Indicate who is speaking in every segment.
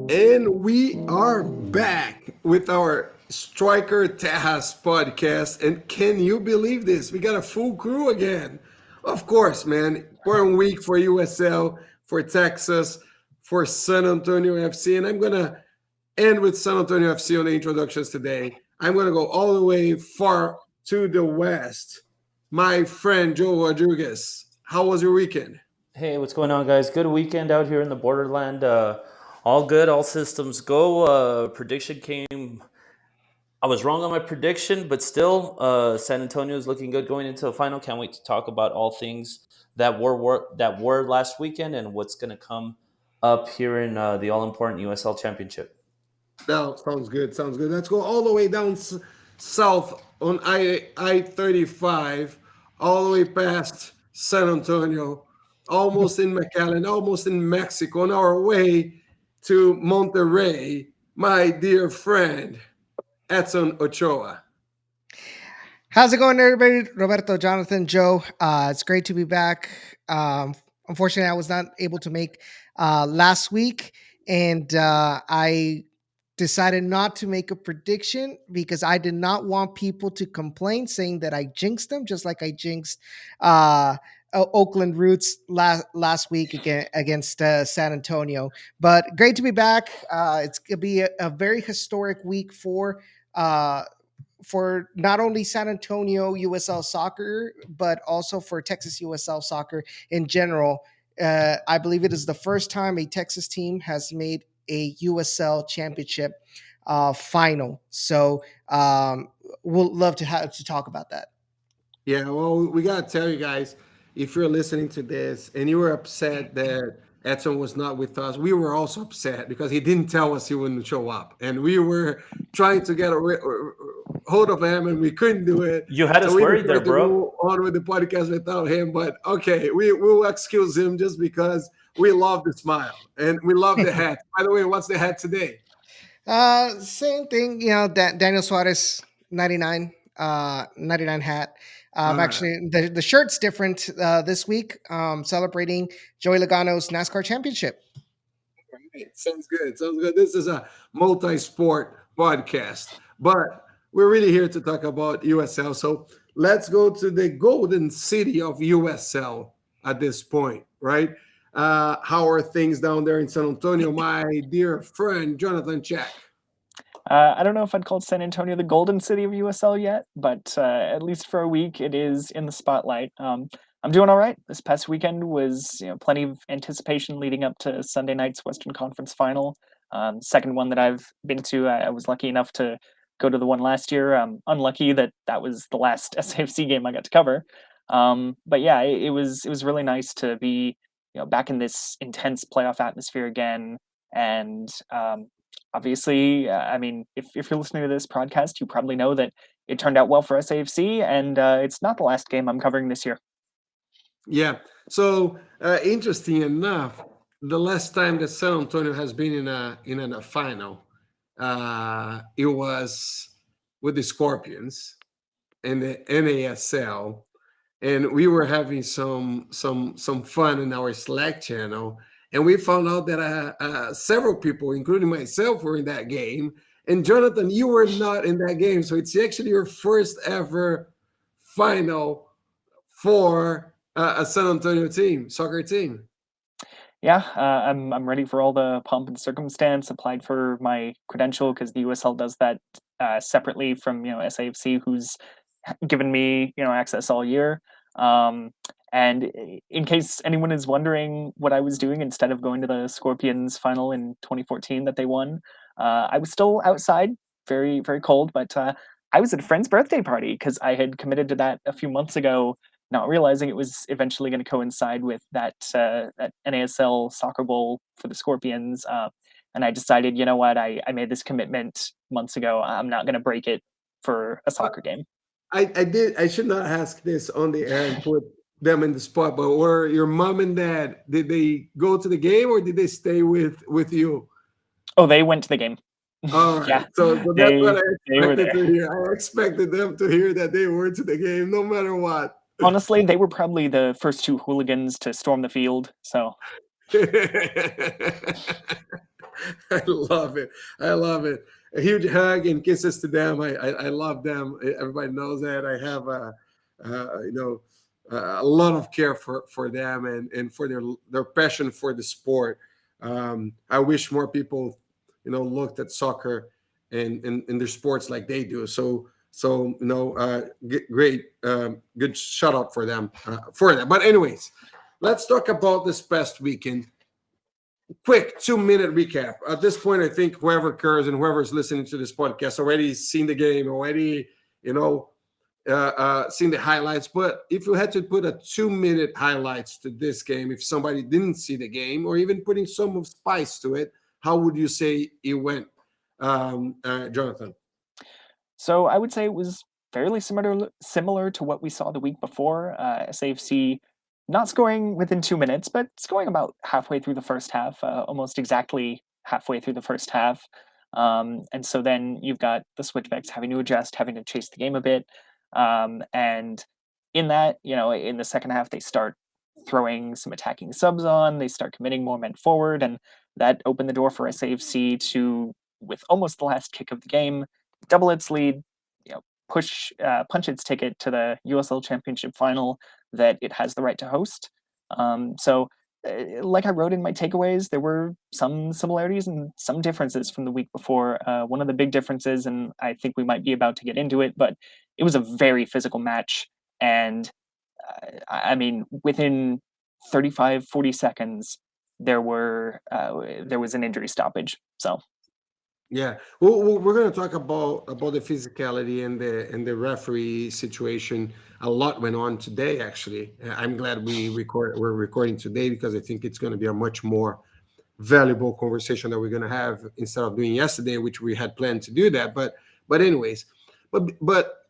Speaker 1: And we are back with our Striker Tejas podcast. And can you believe this? We got a full crew again. Of course, man. Important week for USL, for Texas, for San Antonio FC. And I'm going to end with San Antonio FC on the introductions today. I'm going to go all the way far to the west. My friend Joe Rodriguez, how was your weekend?
Speaker 2: Hey, what's going on, guys? Good weekend out here in the borderland. All good, all systems go. Prediction came. I was wrong on my prediction, but still, San Antonio is looking good going into the final. Can't wait to talk about all things that were last weekend and what's going to come up here in the all important USL Championship.
Speaker 1: No, sounds good. Sounds good. Let's go all the way down south on I 35, all the way past San Antonio, almost in McAllen, almost in Mexico, on our way to Monterrey. My dear friend, Edson Ochoa.
Speaker 3: How's it going, everybody? Roberto, Jonathan, Joe. It's great to be back. Unfortunately, I was not able to make last week, and I decided not to make a prediction because I did not want people to complain saying that I jinxed them, just like I jinxed Oakland Roots last week against San Antonio. But great to be back. It's going to be a very historic week uh, for not only San Antonio USL soccer, but also for Texas USL soccer in general. I believe it is the first time a Texas team has made a USL championship final. So we'll love to talk about that.
Speaker 1: Yeah, well, we got to tell you guys, if you're listening to this and you were upset that Edson was not with us, we were also upset because he didn't tell us he wouldn't show up. And we were trying to get a hold of him and we couldn't do it.
Speaker 2: You had us
Speaker 1: So we
Speaker 2: worried there,
Speaker 1: decided to
Speaker 2: bro.
Speaker 1: go on with the podcast without him. But okay, we'll excuse him just because we love the smile and we love the hat. By the way, what's the hat today?
Speaker 3: Same thing, Daniel Suarez 99, 99 hat.
Speaker 1: All right.
Speaker 3: Actually, the shirt's different this week, celebrating Joey Logano's NASCAR championship.
Speaker 1: Right. Sounds good. Sounds good. This is a multi-sport podcast, but we're really here to talk about USL. So let's go to the golden city of USL at this point, right? How are things down there in San Antonio, my dear friend Jonathan Check?
Speaker 4: I don't know if I'd call San Antonio the golden city of USL yet, but at least for a week, it is in the spotlight. I'm doing all right. This past weekend was plenty of anticipation leading up to Sunday night's Western Conference final. Second one that I've been to. I was lucky enough to go to the one last year. Unlucky that was the last SAFC game I got to cover. But yeah, it was really nice to be back in this intense playoff atmosphere again, and obviously, I mean, if you're listening to this podcast, you probably know that it turned out well for SAFC, and it's not the last game I'm covering this year.
Speaker 1: Yeah. So interesting enough, the last time that San Antonio has been in a final, it was with the Scorpions in the NASL, and we were having some fun in our Slack channel, and we found out that several people, including myself, were in that game. And Jonathan, you were not in that game, so it's actually your first ever final for a San Antonio team, soccer team.
Speaker 4: Yeah, I'm ready for all the pomp and circumstance. Applied for my credential because the USL does that separately from SAFC, who's given me access all year. And in case anyone is wondering what I was doing instead of going to the Scorpions final in 2014 that they won, I was still outside, very very cold, but I was at a friend's birthday party because I had committed to that a few months ago, not realizing it was eventually going to coincide with that NASL soccer bowl for the Scorpions. And I decided, you know what, I made this commitment months ago. I'm not going to break it for a soccer game.
Speaker 1: I did. I should not ask this on the air and put them in the spot. But were your mom and dad? Did they go to the game or did they stay with you?
Speaker 4: Oh, they went to the game.
Speaker 1: All right.
Speaker 4: Yeah,
Speaker 1: So that's what I
Speaker 4: they were
Speaker 1: expected
Speaker 4: there.
Speaker 1: to hear. I expected them to hear that they were to the game, no matter what.
Speaker 4: Honestly, they were probably the first two hooligans to storm the field. So
Speaker 1: I love it. I love it. A huge hug and kisses to them. I love them. Everybody knows that. I have a lot of care for them and for their passion for the sport. I wish more people, looked at soccer and their sports like they do. So great, good shout out for them for that. But anyways, let's talk about this past weekend. Quick 2-minute recap. At this point, I think whoever cares and whoever's listening to this podcast already seen the game, already seen the highlights. But if you had to put a 2-minute highlights to this game, if somebody didn't see the game, or even putting some of spice to it, how would you say it went, Jonathan?
Speaker 4: So I would say it was fairly similar to what we saw the week before. SAFC not scoring within 2 minutes, but scoring about halfway through the first half, almost exactly halfway through the first half. And so then you've got the Switchbacks having to adjust, having to chase the game a bit. And in that, in the second half, they start throwing some attacking subs on, they start committing more men forward, and that opened the door for SAFC to, with almost the last kick of the game, double its lead, punch its ticket to the USL Championship final that it has the right to host. So, like I wrote in my takeaways, there were some similarities and some differences from the week before. One of the big differences, and I think we might be about to get into it, but it was a very physical match. And I mean, within 35, 40 seconds, there was an injury stoppage. So.
Speaker 1: Yeah, well, we're going to talk about the physicality and the referee situation. A lot went on today. Actually, I'm glad we're recording today because I think it's going to be a much more valuable conversation that we're going to have instead of doing yesterday, which we had planned to do that. But anyways, but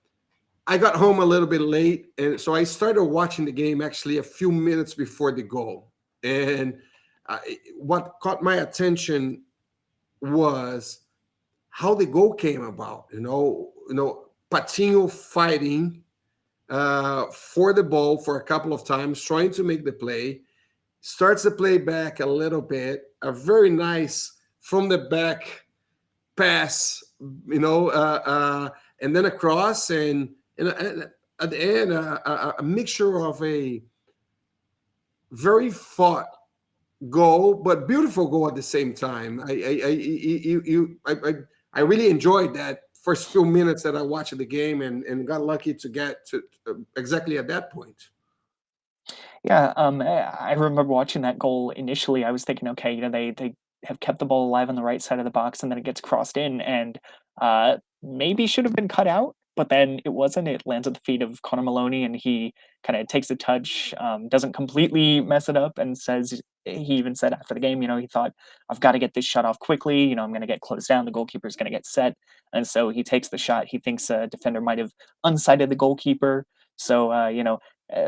Speaker 1: I got home a little bit late, and so I started watching the game actually a few minutes before the goal. And what caught my attention was how the goal came about. Patino fighting for the ball for a couple of times, trying to make the play, starts the play back a little bit, a very nice from the back pass, and then across, and at the end, a mixture of a very fought goal, but beautiful goal at the same time. I really enjoyed that first few minutes that I watched the game and got lucky to get to exactly at that point.
Speaker 4: Yeah, I remember watching that goal initially. I was thinking, okay, they have kept the ball alive on the right side of the box, and then it gets crossed in, and maybe should have been cut out, but then it wasn't. It lands at the feet of Connor Maloney, and he kind of takes a touch, doesn't completely mess it up, and he even said after the game, he thought, I've got to get this shot off quickly. I'm going to get closed down. The goalkeeper's going to get set, and so he takes the shot. He thinks a defender might have unsighted the goalkeeper, so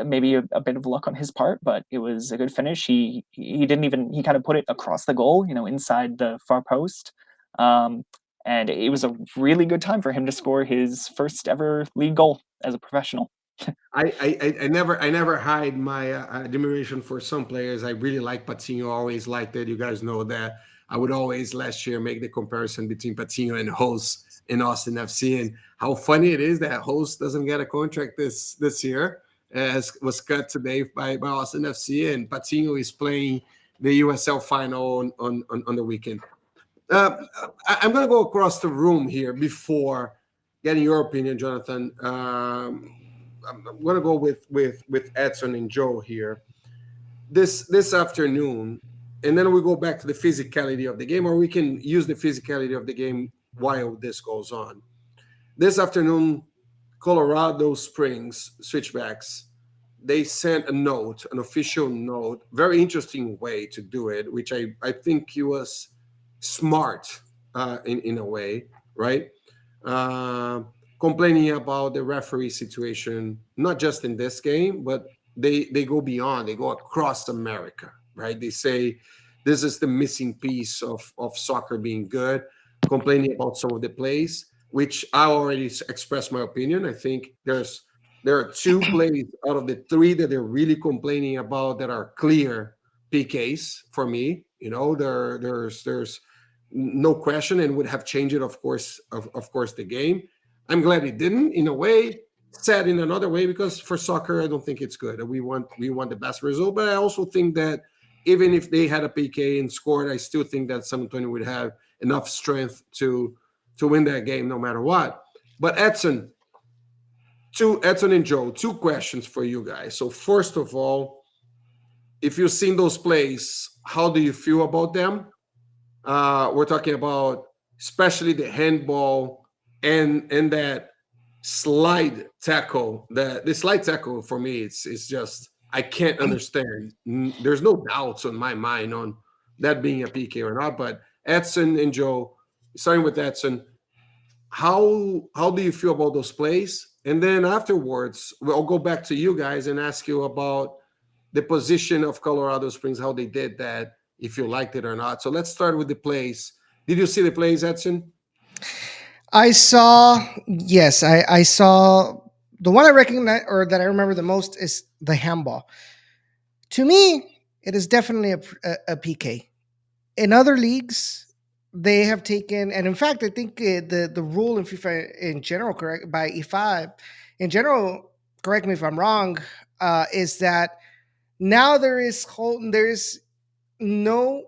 Speaker 4: maybe a bit of luck on his part, but it was a good finish. He kind of put it across the goal, inside the far post. And it was a really good time for him to score his first ever league goal as a professional.
Speaker 1: I never hide my admiration for some players. I really like Patino, always liked it. You guys know that. I would always last year make the comparison between Patino and Host in Austin FC, and how funny it is that Host doesn't get a contract this year, as was cut today by Austin FC, and Patino is playing the USL final on the weekend. I'm going to go across the room here before getting your opinion, Jonathan. I'm going to go with Edson and Joe here this afternoon, and then we go back to the physicality of the game, or we can use the physicality of the game while this goes on. This afternoon, Colorado Springs Switchbacks, they sent a note, an official note, very interesting way to do it, which I think he was smart in a way, right? Complaining about the referee situation, not just in this game, but they go beyond, they go across America, right? They say this is the missing piece of soccer being good, complaining about some of the plays, which I already expressed my opinion. I think there are 2 plays out of the 3 that they're really complaining about that are clear PKs for me. There's no question, and would have changed it, of course, the game. I'm glad it didn't, in a way. Sad in another way, because for soccer, I don't think it's good. We want the best result, but I also think that even if they had a PK and scored, I still think that San Antonio would have enough strength to win that game no matter what. But Edson and Joe, two questions for you guys. So first of all, if you've seen those plays, how do you feel about them? We're talking about especially the handball and that slide tackle. The slide tackle for me, it's just, I can't understand. There's no doubts on my mind on that being a PK or not. But Edson and Joe, starting with Edson, how do you feel about those plays? And then afterwards, I'll go back to you guys and ask you about the position of Colorado Springs, how they did that, if you liked it or not. So let's start with the plays. Did you see the plays, Edson?
Speaker 3: I saw, yes, I saw the one I recognize or that I remember the most is the handball. To me, it is definitely a PK. In other leagues, they have taken, and in fact, I think the rule in FIFA in general, correct by E5 in general, correct me if I'm wrong, is that now there is no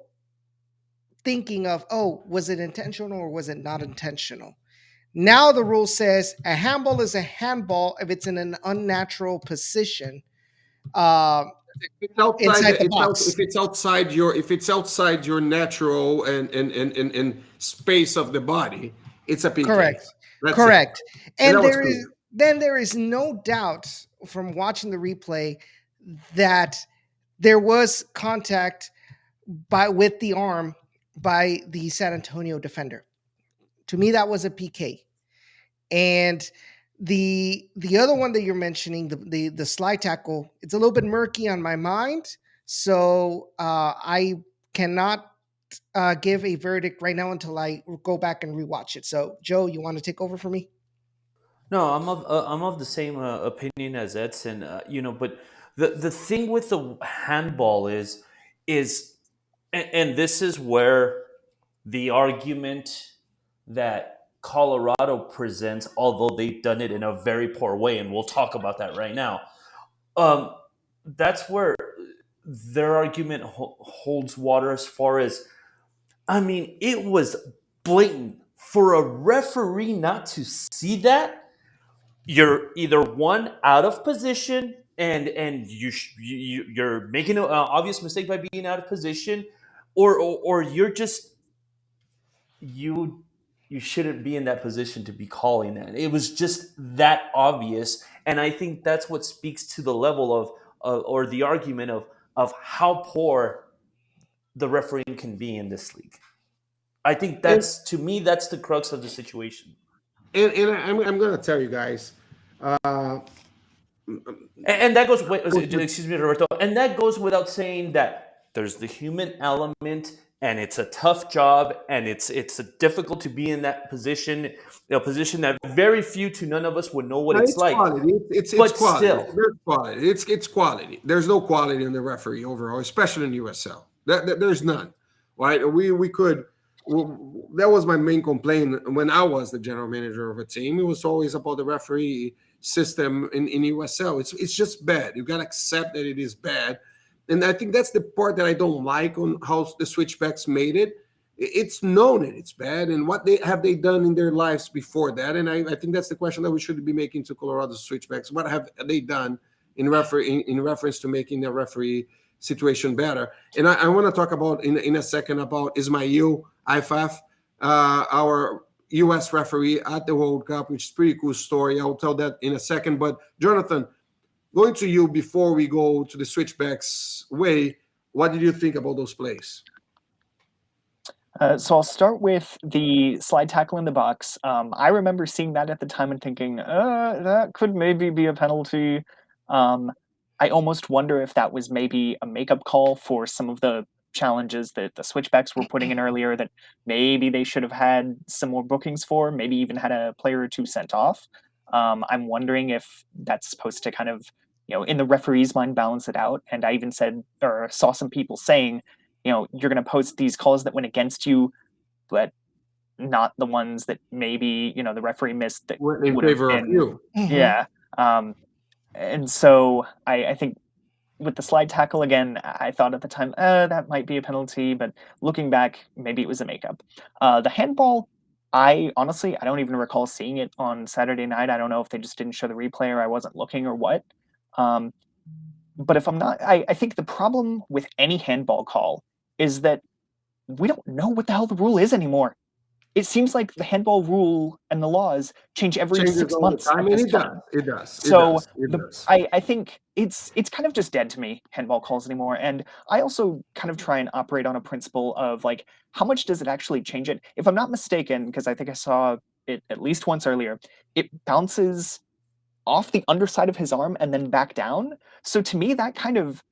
Speaker 3: thinking of, oh, was it intentional or was it not intentional? Now the rule says a handball is a handball if it's in an unnatural position inside the box.
Speaker 1: If it's outside your natural and space of the body, it's a PK.
Speaker 3: Correct.
Speaker 1: That's
Speaker 3: Correct.
Speaker 1: It.
Speaker 3: And there is no doubt from watching the replay that there was contact with the arm by the San Antonio defender. To me, that was a PK. And the other one that you're mentioning, the slide tackle, it's a little bit murky on my mind. So I cannot give a verdict right now until I go back and rewatch it. So Joe, you want to take over for me?
Speaker 2: No, I'm of the same opinion as Edson. But the thing with the handball is, and this is where the argument that Colorado presents, although they've done it in a very poor way, and we'll talk about that right now. That's where their argument holds water as far as, I mean, it was blatant for a referee not to see that. You're either one out of position, and you're making an obvious mistake by being out of position, or you're just you shouldn't be in that position to be calling that. It was just that obvious, and I think that's what speaks to the level of or the argument of how poor the refereeing can be in this league. I think that's, to me, that's the crux of the situation.
Speaker 1: And I'm going to tell you guys.
Speaker 2: And that goes, excuse me, Roberto, and that goes without saying that there's the human element, and it's a tough job, and it's difficult to be in that position, a position that very few to none of us would know what it's like.
Speaker 1: Quality. It's
Speaker 2: but
Speaker 1: quality.
Speaker 2: Still,
Speaker 1: there's quality. It's quality. There's no quality in the referee overall, especially in USL. There's none. Right? We could. That was my main complaint when I was the general manager of a team. It was always about the referee system in USL. It's just bad. You gotta accept that it is bad, and I think that's the part that I don't like on how the Switchbacks made it. It's known that it's bad, and what they done in their lives before that? And I think that's the question that we should be making to Colorado Switchbacks. What have they done in reference to making the referee situation better? And I want to talk about in a second about Ismail Ifaf, our U.S. referee at the World Cup, which is a pretty cool story. I'll tell that in a second. But Jonathan, going to you before we go to the Switchbacks way, what did you think about those plays?
Speaker 4: So I'll start with the slide tackle in the box. I remember seeing that at the time and thinking, that could maybe be a penalty. I almost wonder if that was maybe a makeup call for some of the challenges that the Switchbacks were putting in earlier that maybe they should have had some more bookings for, maybe even had a player or two sent off. I'm wondering if that's supposed to kind of, in the referee's mind, balance it out. And I even said, or saw some people saying, you're going to post these calls that went against you. but not the ones that maybe, the referee missed that
Speaker 1: Went in
Speaker 4: would have
Speaker 1: favor of
Speaker 4: been.
Speaker 1: you.
Speaker 4: Yeah. And so I think with the slide tackle again, I thought at the time, that might be a penalty, but looking back, maybe it was a makeup. The handball, I don't even recall seeing it on Saturday night. I don't know if they just didn't show the replay or I wasn't looking or what. But if I'm not, I think the problem with any handball call is that we don't know what the hell the rule is anymore. It seems like the handball rule and the laws change every
Speaker 1: Changes
Speaker 4: 6
Speaker 1: all the
Speaker 4: months.
Speaker 1: time,
Speaker 4: at this
Speaker 1: and it
Speaker 4: point.
Speaker 1: does. It does.
Speaker 4: So
Speaker 1: It does.
Speaker 4: I think it's kind of just dead to me, handball calls anymore. And I also kind of try and operate on a principle of like, how much does it actually change it? If I'm not mistaken, because I think I saw it at least once earlier, it bounces off the underside of his arm and then back down. So to me, that kind of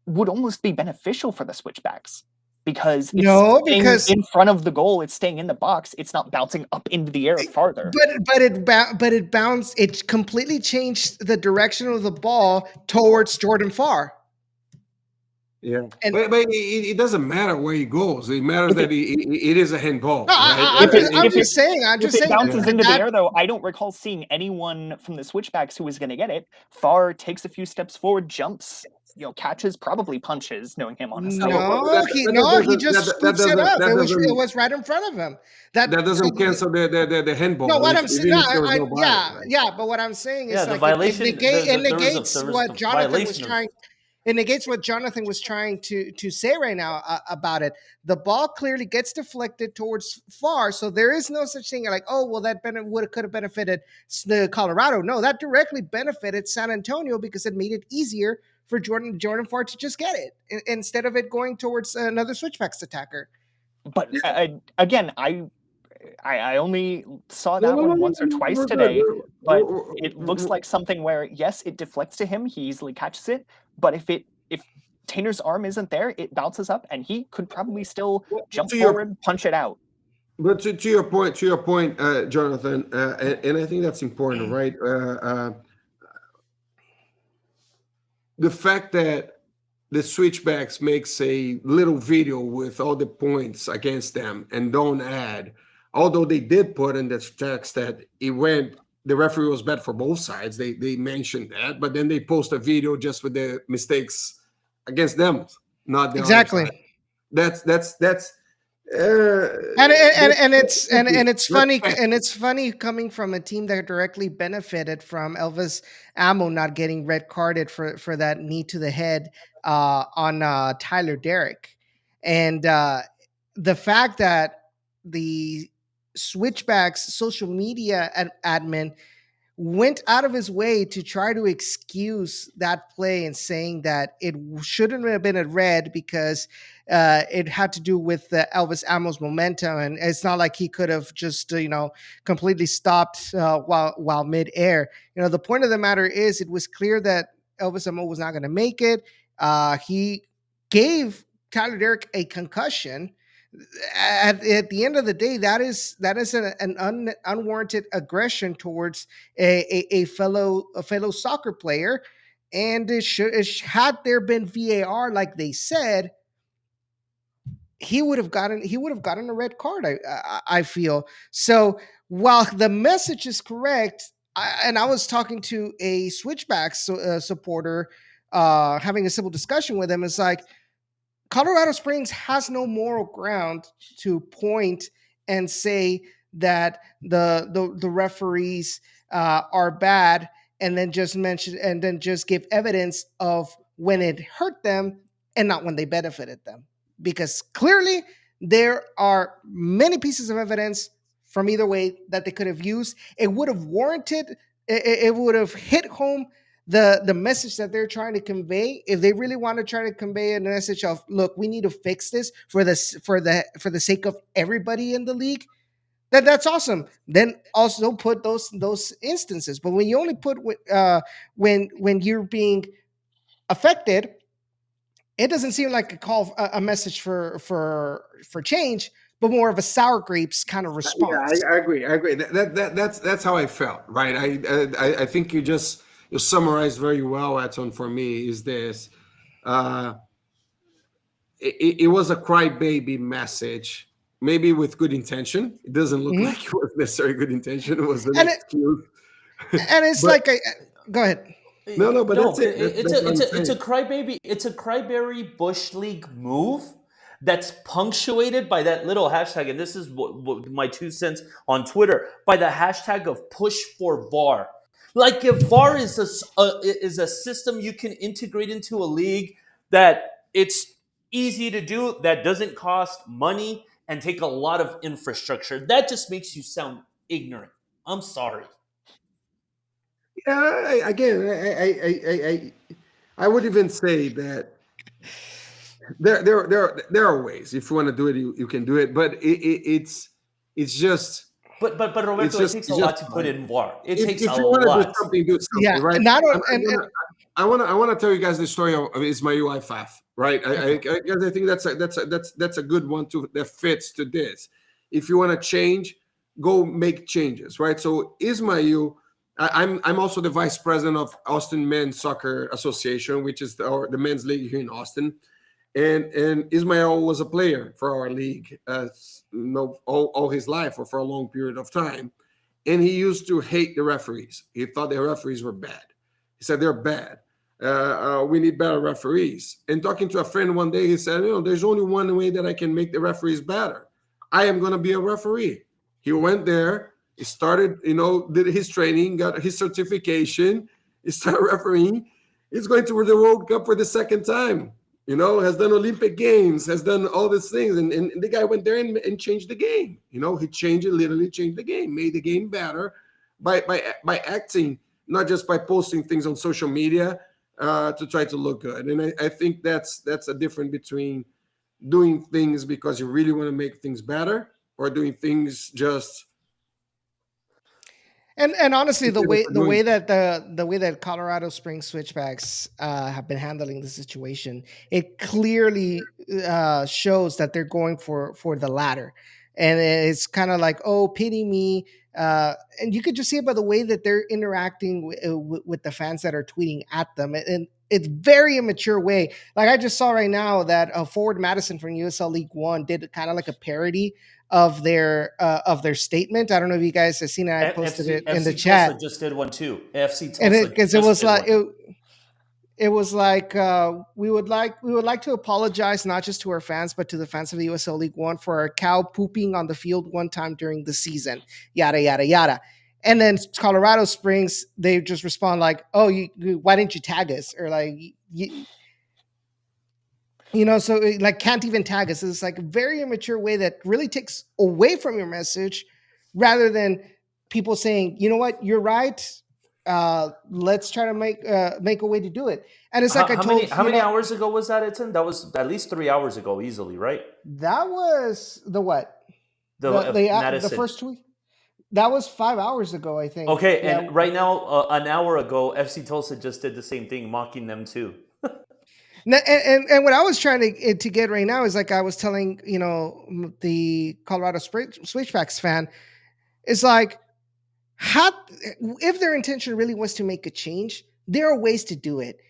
Speaker 4: would almost be beneficial for the switchbacks. Because it's
Speaker 3: No,
Speaker 4: staying
Speaker 3: because
Speaker 4: in front of the goal, it's staying in the box, it's not bouncing up into the air farther.
Speaker 3: but it bounced. It completely changed the direction of the ball towards Jordan Farr.
Speaker 1: Yeah,
Speaker 3: And-
Speaker 1: but it doesn't matter where he goes. It matters
Speaker 4: If
Speaker 1: that it is a handball,
Speaker 3: No,
Speaker 1: right?
Speaker 3: I'm just saying.
Speaker 4: If it bounces into the air, though, I don't recall seeing anyone from the switchbacks who was going to get it. Farr takes a few steps forward, jumps, catches, probably punches, knowing him honestly.
Speaker 3: He just scoops it up. It was right in front of him.
Speaker 1: That doesn't cancel the handball.
Speaker 3: No, what I'm saying, but what I'm saying is
Speaker 2: the
Speaker 3: like
Speaker 2: violation.
Speaker 3: it negates
Speaker 2: there was
Speaker 3: what
Speaker 2: the
Speaker 3: Jonathan was
Speaker 2: violation of-
Speaker 3: trying. It negates what Jonathan was trying to say right now about it. The ball clearly gets deflected towards Farr, so there is no such thing like, oh, well, that could have benefited the Colorado. No, that directly benefited San Antonio because it made it easier for Jordan Farr to just get it instead of it going towards another switchbacks attacker.
Speaker 4: But again, I only saw that one once or twice today, but it looks like something where, yes, it deflects to him, he easily catches it, but if Tainer's arm isn't there, it bounces up, and he could probably still jump forward, punch it out.
Speaker 1: But to your point, Jonathan, and I think that's important, right? The fact that the switchbacks makes a little video with all the points against them and don't add, although they did put in the text that the referee was bad for both sides. They mentioned that, but then they post a video just with the mistakes against them, not the
Speaker 3: exactly.
Speaker 1: other side. That's
Speaker 3: it's funny coming from a team that directly benefited from Elvis Amo not getting red carded for that knee to the head on Tyler Derrick, and the fact that the Switchbacks social media admin went out of his way to try to excuse that play and saying that it shouldn't have been a red because it had to do with Elvis Amo's momentum, and it's not like he could have just completely stopped while midair. The point of the matter is it was clear that Elvis Amo was not going to make it. He gave Tyler Derrick a concussion. At the end of the day, that is an unwarranted aggression towards a fellow soccer player, and had there been VAR like they said, he would have gotten a red card. I feel so. While the message is correct, I was talking to a Switchbacks supporter, having a civil discussion with him. It's like, Colorado Springs has no moral ground to point and say that the referees are bad, and then just give evidence of when it hurt them and not when they benefited them. Because clearly there are many pieces of evidence from either way that they could have used. It would have warranted. It would have hit home the message that they're trying to convey. If they really want to try to convey a message of, look, we need to fix this for the sake of everybody in the league, that's awesome. Then also put those instances. But when you only put when you're being affected, it doesn't seem like a message for change, but more of a sour grapes kind of response.
Speaker 1: Yeah, I agree. That's how I felt, right? I think you summarized very well, Edson. For me, is this? It was a crybaby message maybe with good intention. It doesn't look like it was necessarily good intention. It was an
Speaker 3: And
Speaker 1: excuse.
Speaker 3: it's
Speaker 1: But
Speaker 3: like go ahead.
Speaker 1: no, but
Speaker 2: No,
Speaker 1: that's it. That's what I'm
Speaker 2: it's a
Speaker 1: saying.
Speaker 2: crybaby. It's a cryberry bush league move that's punctuated by that little hashtag, and this is what my 2 cents on Twitter, by the hashtag of push for VAR. Like if VAR is is a system you can integrate into a league that it's easy to do, that doesn't cost money and take a lot of infrastructure, that just makes you sound ignorant. I'm sorry.
Speaker 1: Yeah, I would even say that there are ways. If you want to do it, you can do it. But it's just
Speaker 2: But Roberto, it takes a lot to put in VAR. It takes
Speaker 1: if
Speaker 2: a
Speaker 1: you want to do
Speaker 2: lot.
Speaker 1: something, do
Speaker 3: Yeah,
Speaker 1: something, right?
Speaker 3: not on,
Speaker 1: I want to tell you guys the story of Ismail Ifaf, right? Because I think that's a good one that fits to this. If you want to change, go make changes, right? So Ismail, I'm also the vice president of Austin Men's Soccer Association, which is the men's league here in Austin. And Ismail was a player for our league, all his life or for a long period of time. And he used to hate the referees. He thought the referees were bad. He said they're bad. We need better referees. And talking to a friend one day, he said, there's only one way that I can make the referees better. I am going to be a referee. He went there. He started, did his training, got his certification. He started refereeing. He's going to the World Cup for the second time. Has done Olympic Games, has done all these things. And the guy went there and changed the game. He literally changed the game, made the game better by acting, not just by posting things on social media to try to look good. And I think that's a difference between doing things because you really want to make things better or doing things just.
Speaker 3: And honestly, the way that Colorado Springs Switchbacks have been handling the situation, it clearly shows that they're going for the latter, and it's kind of like, oh, pity me, and you could just see it by the way that they're interacting with the fans that are tweeting at them, and it's very immature way. Like I just saw right now that Forward Madison from USL League One did kind of like a parody of their statement. I don't know if you guys have seen it. I posted it in the chat.
Speaker 2: Tulsa just did one too. FC Tulsa,
Speaker 3: And it was like
Speaker 2: one.
Speaker 3: it was like we would like to apologize not just to our fans but to the fans of the USL League One for our cow pooping on the field one time during the season. Yada yada yada. And then Colorado Springs, they just respond like, "Oh, why didn't you tag us?" Or like, so it, like can't even tag us. It's like a very immature way that really takes away from your message rather than people saying, you know what, you're right. Let's try to make a way to do it. And it's like
Speaker 2: how many hours ago was that, Edson? That was at least 3 hours ago, easily, right?
Speaker 3: That was the what?
Speaker 2: The
Speaker 3: first tweet. That was 5 hours ago, I think.
Speaker 2: Okay, yeah. And right now, an hour ago, FC Tulsa just did the same thing, mocking them too.
Speaker 3: And what I was trying to get right now is like I was telling the Colorado Switchbacks fan, is like, if their intention really was to make a change, there are ways to do it.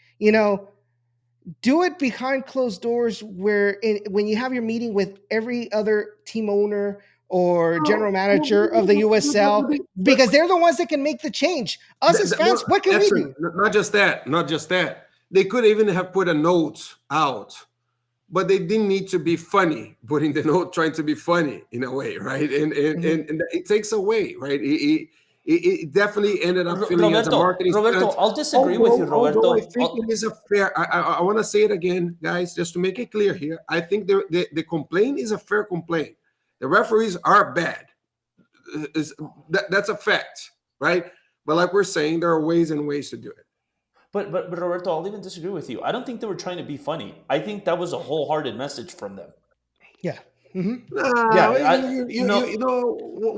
Speaker 3: Do it behind closed doors, when you have your meeting with every other team owner or general manager of the USL, because they're the ones that can make the change. Us as fans, what can we do?
Speaker 1: Not just that. They could even have put a note out, but they didn't need to be funny, putting the note, trying to be funny in a way, right? And it takes away, right? It definitely ended up feeling as a marketing
Speaker 2: Roberto, I'll disagree with you, Roberto.
Speaker 1: I think it is a fair. I want to say it again, guys, just to make it clear here. I think the complaint is a fair complaint. The referees are bad. That's a fact, right? But like we're saying, there are ways and ways to do it.
Speaker 2: But Roberto, I'll even disagree with you. I don't think they were trying to be funny. I think that was a wholehearted message from them.
Speaker 3: Yeah.
Speaker 1: Mm-hmm.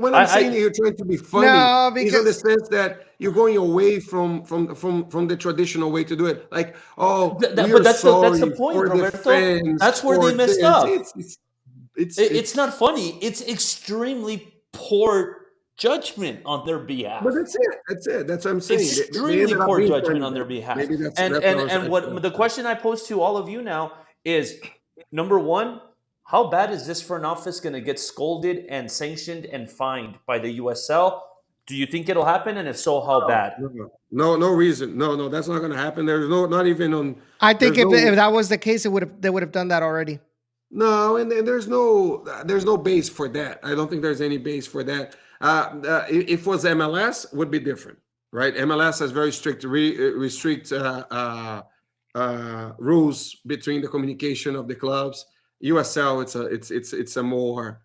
Speaker 1: When I'm saying you're trying to be funny, because in the sense that you're going away from the traditional way to do it. Like, that's
Speaker 2: the point, Roberto. That's where they messed up. It's not funny. It's extremely poor judgment on their behalf.
Speaker 1: But that's it. That's what I'm saying.
Speaker 2: Extremely poor judgment on their behalf. And what the question I pose to all of you now is, number one, How bad is this front office going to get scolded and sanctioned and fined by the USL? Do you think it'll happen? And if so, how bad?
Speaker 1: No reason. No, that's not going to happen. There's not even on.
Speaker 3: I think
Speaker 1: There's
Speaker 3: if
Speaker 1: no,
Speaker 3: that was the case, they would have done that already.
Speaker 1: no, and there's no base for that. I don't think there's any base for that. If it was MLS, would be different, right? MLS has very strict restrict rules between the communication of the clubs. USL, it's a more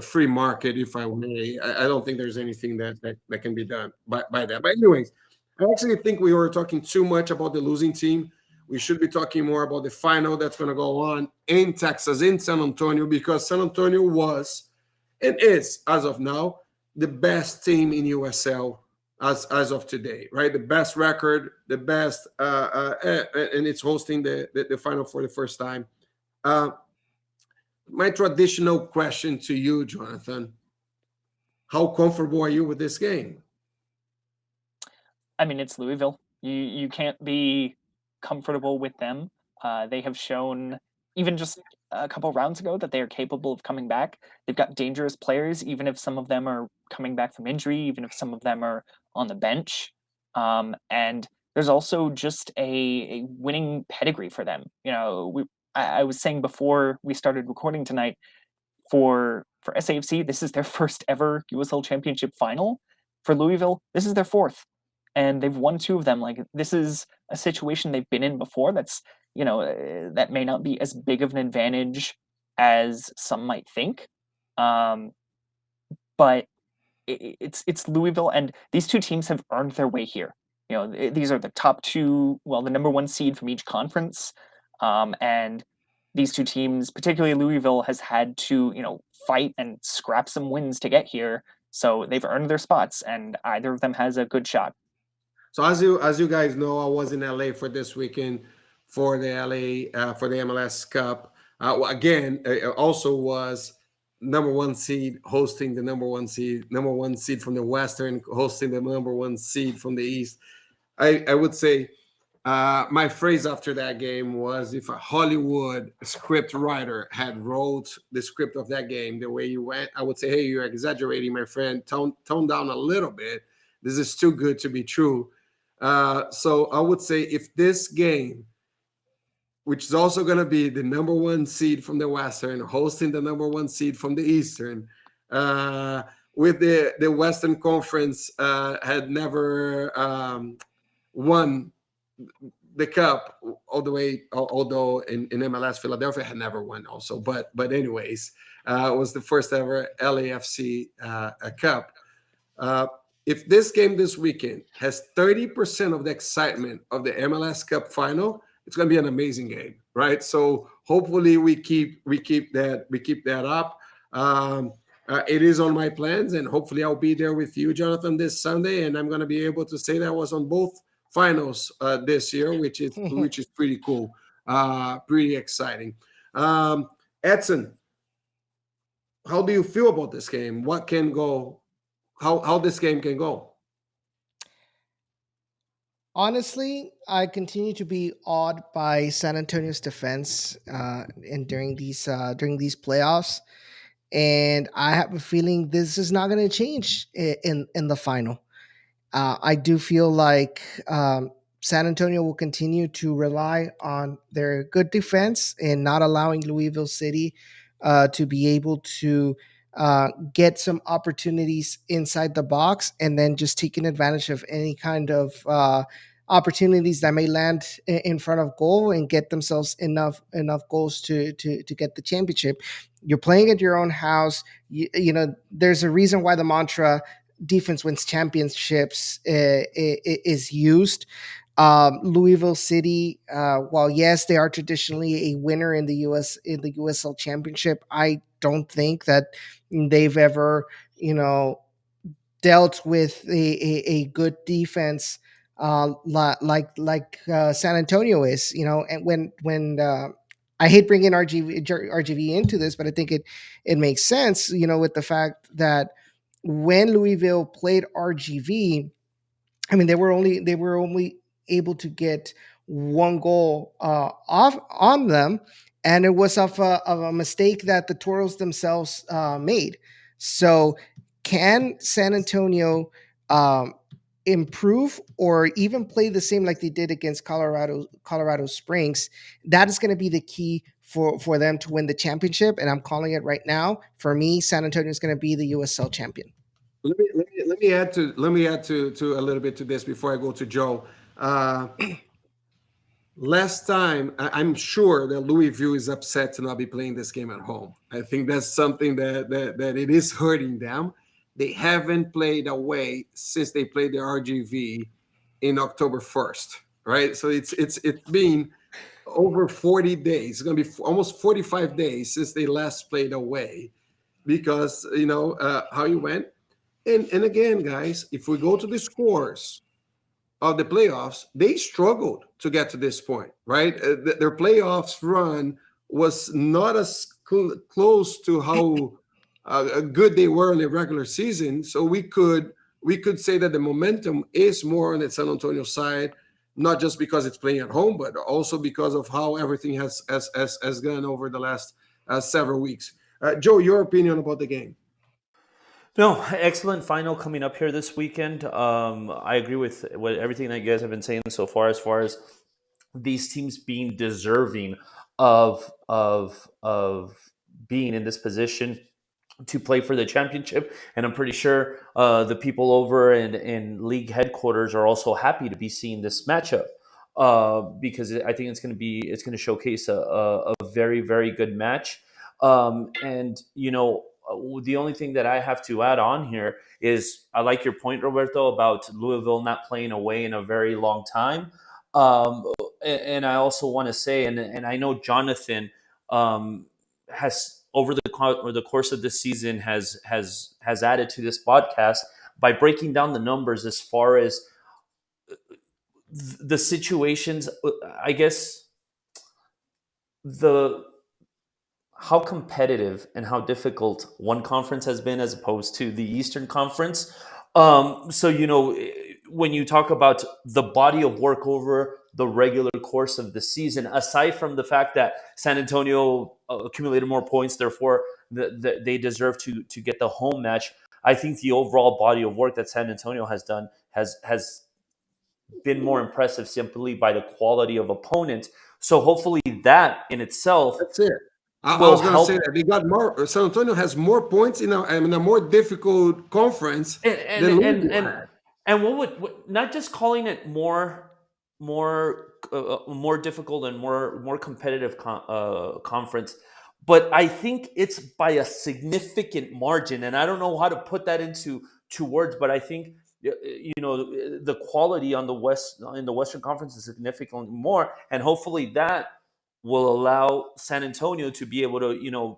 Speaker 1: free market, if I may. I don't think there's anything that can be done by that. But anyways, I actually think we were talking too much about the losing team. We should be talking more about the final that's going to go on in Texas, in San Antonio, because San Antonio was and is, as of now, the best team in USL as of today, right? The best record, the best, and it's hosting the final for the first time. My traditional question to you, Jonathan: how comfortable are you with this game?
Speaker 4: I mean, it's Louisville. You can't be comfortable with them. They have shown even just a couple rounds ago that they are capable of coming back. They've got dangerous players, even if some of them are coming back from injury, even if some of them are on the bench. And there's also just a winning pedigree for them. You know, I was saying before we started recording tonight, for SAFC, this is their first ever USL Championship final. For Louisville, this is their fourth, and they've won 2 of them. Like, this is a situation they've been in before. That's, that may not be as big of an advantage as some might think, but it's Louisville, and these 2 teams have earned their way here. These are the top 2, well, the number 1 seed from each conference, and these 2 teams, particularly Louisville, has had to, fight and scrap some wins to get here. So they've earned their spots, and either of them has a good shot.
Speaker 1: So as you guys know, I was in LA for this weekend for the for the MLS Cup. Again, also was number 1 seed hosting the number one seed from the Western, hosting the number 1 seed from the East. I would say my phrase after that game was, if a Hollywood script writer had wrote the script of that game the way you went, I would say, hey, you're exaggerating, my friend. Tone down a little bit. This is too good to be true. So I would say, if this game, which is also going to be the number 1 seed from the Western hosting the number 1 seed from the Eastern, with the Western Conference had never won the cup all the way, although in MLS Philadelphia had never won also, but anyways, it was the first ever LAFC cup. If this game this weekend has 30% of the excitement of the MLS Cup final, it's going to be an amazing game, right? So hopefully we keep that up. It is on my plans, and hopefully I'll be there with you, Jonathan, this Sunday, and I'm going to be able to say that I was on both finals this year, which is pretty cool, pretty exciting. Edson, how do you feel about this game? What can go? How this game can go?
Speaker 3: Honestly, I continue to be awed by San Antonio's defense and during these playoffs, and I have a feeling this is not going to change in the final. I do feel like San Antonio will continue to rely on their good defense and not allowing Louisville City to be able to get some opportunities inside the box, and then just taking advantage of any kind of opportunities that may land in front of goal and get themselves enough goals to get the championship. You're playing at your own house. There's a reason why the mantra defense wins championships is used. Louisville City, while yes, they are traditionally a winner in the USL Championship, I don't think that they've ever, dealt with a good defense like San Antonio is. And when I hate bringing RGV into this, but I think it makes sense. With the fact that when Louisville played RGV, I mean, they were only able to get 1 goal off on them, and it was of a mistake that the Toros themselves made. So, can San Antonio improve or even play the same like they did against Colorado Springs? That is going to be the key for them to win the championship, and I'm calling it right now. For me, San Antonio is going to be the USL champion.
Speaker 1: Let me add to a little bit to this before I go to Joe. Last time, I'm sure that Louisville is upset to not be playing this game at home. I think that's something that it is hurting them. They haven't played away since they played the RGV in October 1st, right? So it's been over 40 days. It's going to be almost 45 days since they last played away, because how you went. And again, guys, if we go to the scores of the playoffs, they struggled to get to this point, right? Their playoffs run was not as close to how good they were in the regular season. So we could say that the momentum is more on the San Antonio side, not just because it's playing at home, but also because of how everything has gone over the last several weeks. Joe, your opinion about the game?
Speaker 2: No, excellent final coming up here this weekend. I agree with everything that you guys have been saying so far, as these teams being deserving of being in this position to play for the championship. And I'm pretty sure the people over in league headquarters are also happy to be seeing this matchup, because I think it's going to showcase a very, very good match. And the only thing that I have to add on here is I like your point, Roberto, about Louisville not playing away in a very long time. And I also want to say, and I know Jonathan has over the course of this season has added to this podcast by breaking down the numbers as far as the situations. I guess how competitive and how difficult one conference has been as opposed to the Eastern Conference. So, when you talk about the body of work over the regular course of the season, aside from the fact that San Antonio accumulated more points, therefore they deserve to get the home match, I think the overall body of work that San Antonio has done has been more impressive simply by the quality of opponent. So hopefully that in itself
Speaker 1: That's it. I
Speaker 2: will
Speaker 1: was going to
Speaker 2: help.
Speaker 1: say that they got more. San Antonio has more points in a more difficult conference
Speaker 2: and
Speaker 1: than
Speaker 2: and and
Speaker 1: Louisville
Speaker 2: and,
Speaker 1: had.
Speaker 2: and what not just calling it more difficult and more competitive conference, but I think it's by a significant margin, and I don't know how to put that into two words, but I think the quality on the Western Conference is significantly more, and hopefully that will allow San Antonio to be able to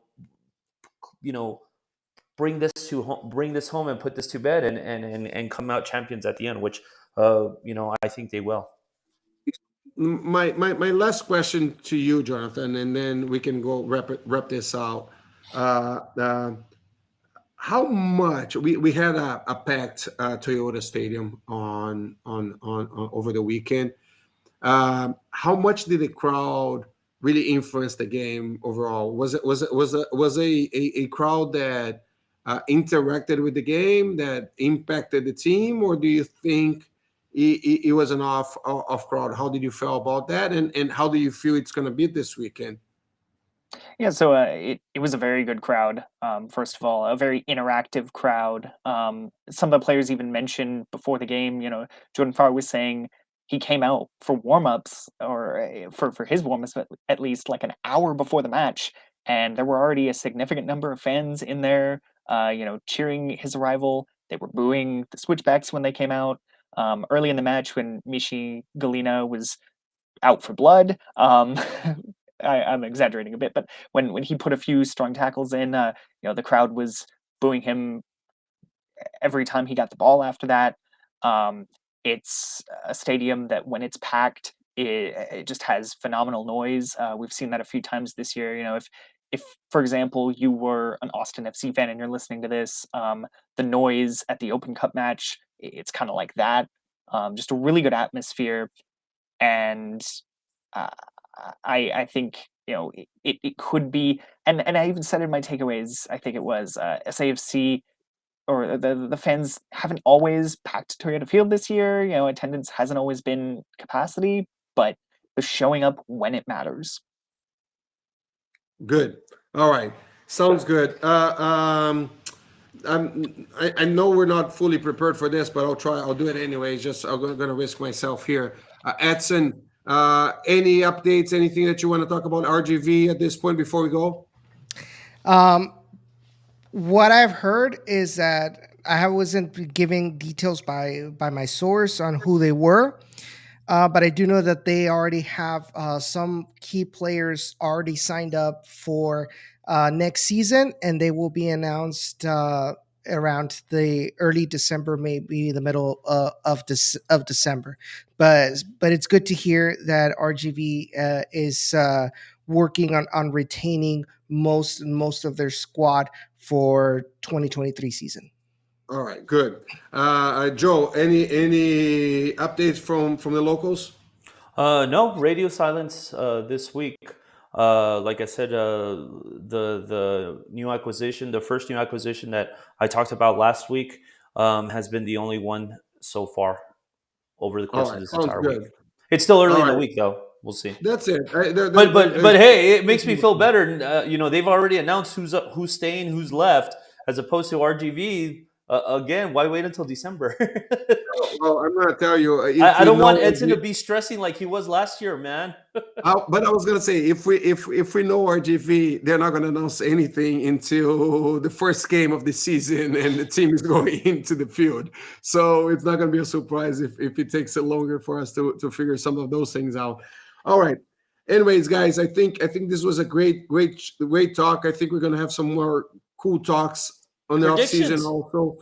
Speaker 2: bring this home and put this to bed and come out champions at the end, which I think they will.
Speaker 1: My last question to you, Jonathan, and then we can go wrap this out. How much we had a packed Toyota Stadium on over the weekend. How much did the crowd really influence the game overall? Was a crowd that interacted with the game, that impacted the team, or do you think it was an off crowd? How did you feel about that, and how do you feel it's going to be this weekend?
Speaker 4: Yeah, so it was a very good crowd. First of all, a very interactive crowd. Some of the players even mentioned before the game. Jordan Farr was saying he came out for warm-ups, or for his warm-ups at least like an hour before the match, and there were already a significant number of fans in there. Cheering his arrival. They were booing the Switchbacks when they came out. Early in the match, when Michi Galina was out for blood. I'm exaggerating a bit, but when he put a few strong tackles in, the crowd was booing him every time he got the ball after that. It's a stadium that when it's packed, it just has phenomenal noise. We've seen that a few times this year. If for example you were an Austin FC fan and you're listening to this, the noise at the Open Cup match, it's kind of like that. Just a really good atmosphere, and uh, I think it could be, and I even said in my takeaways, I think it was SAFC or the fans haven't always packed Toyota Field this year. Attendance hasn't always been capacity, but they're showing up when it matters.
Speaker 1: Good. All right. Sounds good. I know we're not fully prepared for this, but I'll try. I'll do it anyways. I'm going to risk myself here. Edson, any updates? Anything that you want to talk about RGV at this point before we go?
Speaker 3: What I've heard is that I wasn't giving details by my source on who they were, but I do know that they already have some key players already signed up for next season, and they will be announced around the early December, maybe the middle of December. But it's good to hear that RGV is working on retaining most of their squad for 2023 season.
Speaker 1: All right, good. Joe, any updates from the locals?
Speaker 2: No, radio silence this week. Like I said, the new acquisition, the first new acquisition that I talked about last week, has been the only one so far over the course of this entire week. It's still early in the week, though. We'll see.
Speaker 1: That's it.
Speaker 2: But hey, it makes me feel better. They've already announced who's staying, who's left, as opposed to RGV. Again, why wait until December?
Speaker 1: Well, I'm going to tell you.
Speaker 2: I don't want Edson to be stressing like he was last year, man.
Speaker 1: But I was going to say, if we know RGV, they're not going to announce anything until the first game of the season and the team is going into the field. So it's not going to be a surprise if it takes it longer for us to figure some of those things out. All right. Anyways, guys, I think this was a great talk. I think we're going to have some more cool talks on the offseason also.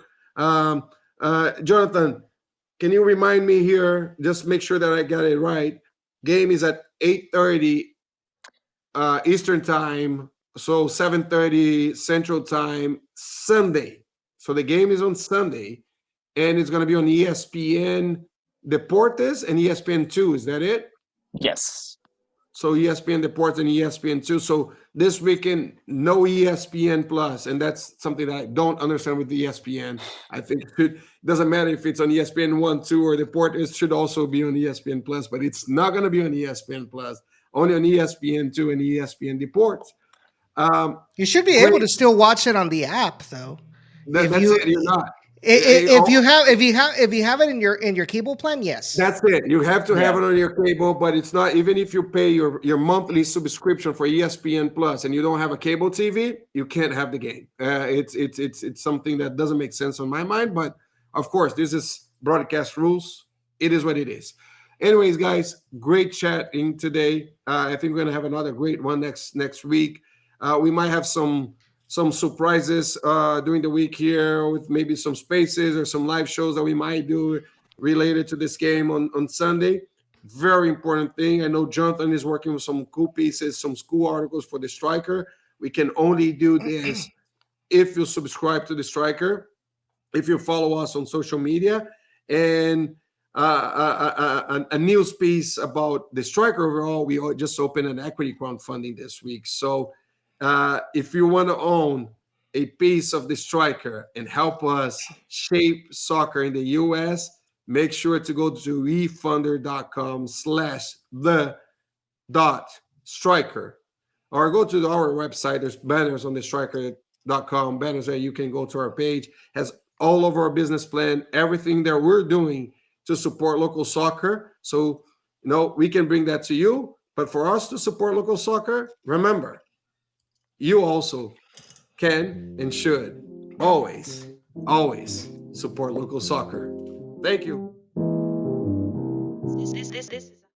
Speaker 1: Jonathan, can you remind me here, just make sure that I got it right. Game is at 8:30 Eastern time, so 7:30 Central time, Sunday. So the game is on Sunday, and it's going to be on ESPN Deportes and ESPN2. Is that it?
Speaker 4: Yes.
Speaker 1: So ESPN Deportes and ESPN2. So this weekend, no ESPN Plus, and that's something that I don't understand with the ESPN. I think it doesn't matter if it's on ESPN 1, 2, or Deportes. It should also be on ESPN Plus, but it's not going to be on ESPN Plus. Only on ESPN2 and ESPN Deportes.
Speaker 3: You should be able to still watch it on the app, though.
Speaker 1: That's it. You're not.
Speaker 3: If you have it in your cable plan, yes.
Speaker 1: That's it. You have to have it on your cable, but it's not. Even if you pay your monthly subscription for ESPN Plus and you don't have a cable TV, you can't have the game. It's something that doesn't make sense on my mind. But of course, this is broadcast rules. It is what it is. Anyways, guys, great chatting today. I think we're gonna have another great one next week. We might have some surprises during the week here with maybe some spaces or some live shows that we might do related to this game on Sunday. Very important thing. I know Jonathan is working with some cool pieces, some cool articles for the Striker. We can only do this if you subscribe to the Striker, if you follow us on social media, and a news piece about the Striker overall. We just opened an equity crowdfunding this week. So if you want to own a piece of the Striker and help us shape soccer in the U.S., make sure to go to efunder.com/the.striker, or go to our website. There's banners on the striker.com, banners that you can go to our page. Has all of our business plan, everything that we're doing to support local soccer. So, we can bring that to you. But for us to support local soccer, remember, you also can and should always support local soccer. Thank you.
Speaker 5: This